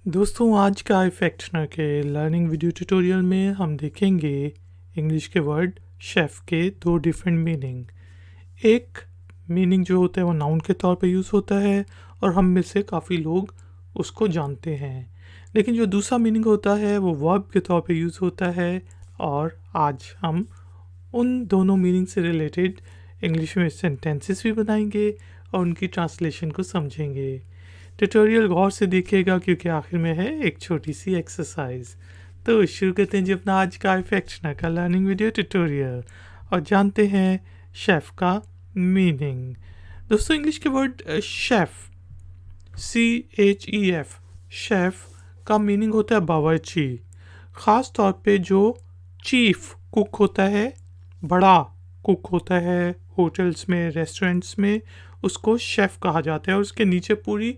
दोस्तों आज का इफेक्शनर के लर्निंग वीडियो ट्यूटोरियल में हम देखेंगे इंग्लिश के वर्ड शेफ़ के दो डिफरेंट मीनिंग। एक मीनिंग जो होता है वो नाउन के तौर पे यूज़ होता है और हम में से काफ़ी लोग उसको जानते हैं, लेकिन जो दूसरा मीनिंग होता है वो वर्ब के तौर पे यूज़ होता है। और आज हम उन दोनों मीनिंग से रिलेटेड इंग्लिश में सेंटेंसेस भी बनाएंगे और उनकी ट्रांसलेशन को समझेंगे। ट्यूटोरियल गौर से देखिएगा क्योंकि आखिर में है एक छोटी सी एक्सरसाइज। तो शुरू करते हैं जी अपना आज का इफेक्शनर का लर्निंग वीडियो ट्यूटोरियल और जानते हैं शेफ़ का मीनिंग। दोस्तों इंग्लिश के वर्ड शेफ़ CHEF शेफ़ का मीनिंग होता है बावर्ची। ख़ास तौर पे जो चीफ कुक होता है, बड़ा कुक होता है होटल्स में, रेस्टोरेंट्स में, उसको शेफ़ कहा जाता है और उसके नीचे पूरी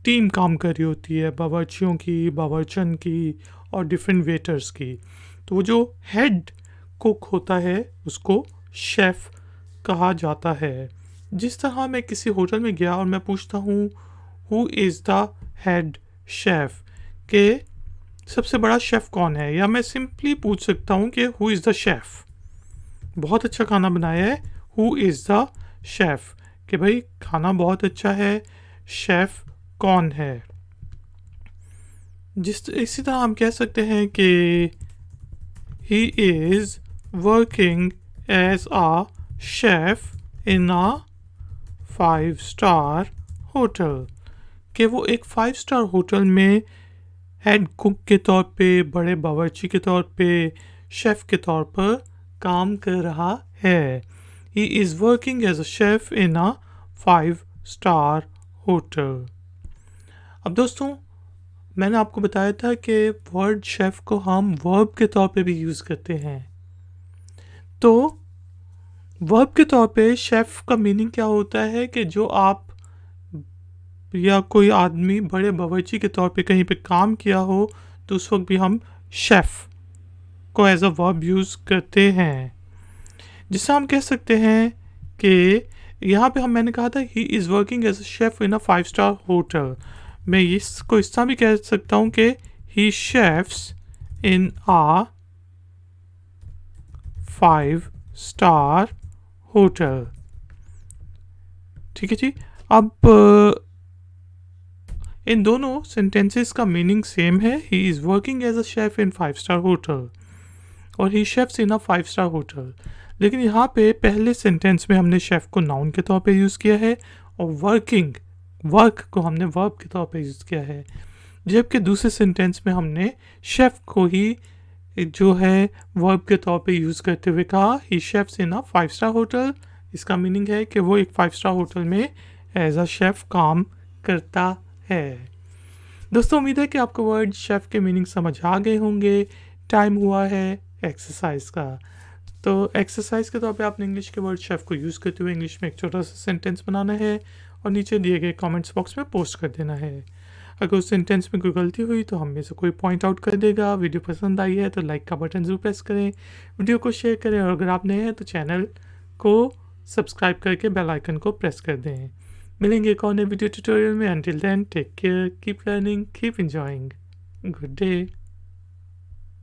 टीम काम कर रही होती है, बावर्चियों की, बावर्चन की और डिफरेंट वेटर्स की। तो वो जो हेड कुक होता है उसको शेफ़ कहा जाता है। जिस तरह मैं किसी होटल में गया और मैं पूछता हूँ who is the head chef, के सबसे बड़ा शेफ़ कौन है, या मैं सिंपली पूछ सकता हूँ कि हु इज़ द शेफ़, बहुत अच्छा खाना बनाया है, हु इज़ द शेफ़, कि भाई खाना बहुत अच्छा है, शेफ़ कौन है। इसी तरह हम कह सकते हैं कि he is working as a chef in a 5 star hotel, कि वो एक 5 स्टार होटल में हेड कुक के तौर पे, बड़े बावर्ची के तौर पे, शेफ़ के तौर पर काम कर रहा है। He is working as a chef in a 5 star hotel. अब दोस्तों मैंने आपको बताया था कि वर्ड शेफ़ को हम वर्ब के तौर पे भी यूज़ करते हैं। तो वर्ब के तौर पे शेफ़ का मीनिंग क्या होता है कि जो आप या कोई आदमी बड़े बावर्ची के तौर पे कहीं पे काम किया हो, तो उस वक्त भी हम शेफ़ को एज अ वर्ब यूज़ करते हैं। जिससे हम कह सकते हैं कि यहाँ पे मैंने कहा था he is working as a chef in a 5 star hotel, मैं इसको इस तरह भी कह सकता हूँ कि he chefs in a 5 star hotel. ठीक है जी। अब इन दोनों सेंटेंसेस का मीनिंग सेम है, he is working as a chef in 5 star hotel और he chefs in a 5 star hotel. लेकिन यहाँ पे पहले सेंटेंस में हमने शेफ़ को नाउन के तौर पे यूज़ किया है और वर्क को हमने वर्ब के तौर पे यूज़ किया है, जबकि दूसरे सेंटेंस में हमने शेफ़ को ही जो है वर्ब के तौर पे यूज़ करते हुए कहा ही chefs in a 5 star hotel. इसका मीनिंग है कि वो एक 5 स्टार होटल में एज अ शेफ़ काम करता है। दोस्तों उम्मीद है कि आपको वर्ड शेफ़ के मीनिंग समझ आ गए होंगे। टाइम हुआ है एक्सरसाइज का। तो एक्सरसाइज के तौर पे आपने इंग्लिश के वर्ड शेफ़ को यूज़ करते हुए इंग्लिश में एक छोटा सा सेंटेंस बनाना है और नीचे दिए गए कमेंट्स बॉक्स में पोस्ट कर देना है। अगर उस सेंटेंस में कोई गलती हुई तो हम में से कोई पॉइंट आउट कर देगा। वीडियो पसंद आई है तो लाइक का बटन ज़रूर प्रेस करें, वीडियो को शेयर करें और अगर आप नए हैं तो चैनल को सब्सक्राइब करके बेल आइकन को प्रेस कर दें। मिलेंगे एक और नए वीडियो ट्यूटोरियल में। Until then take care, keep learning, keep enjoying, good day.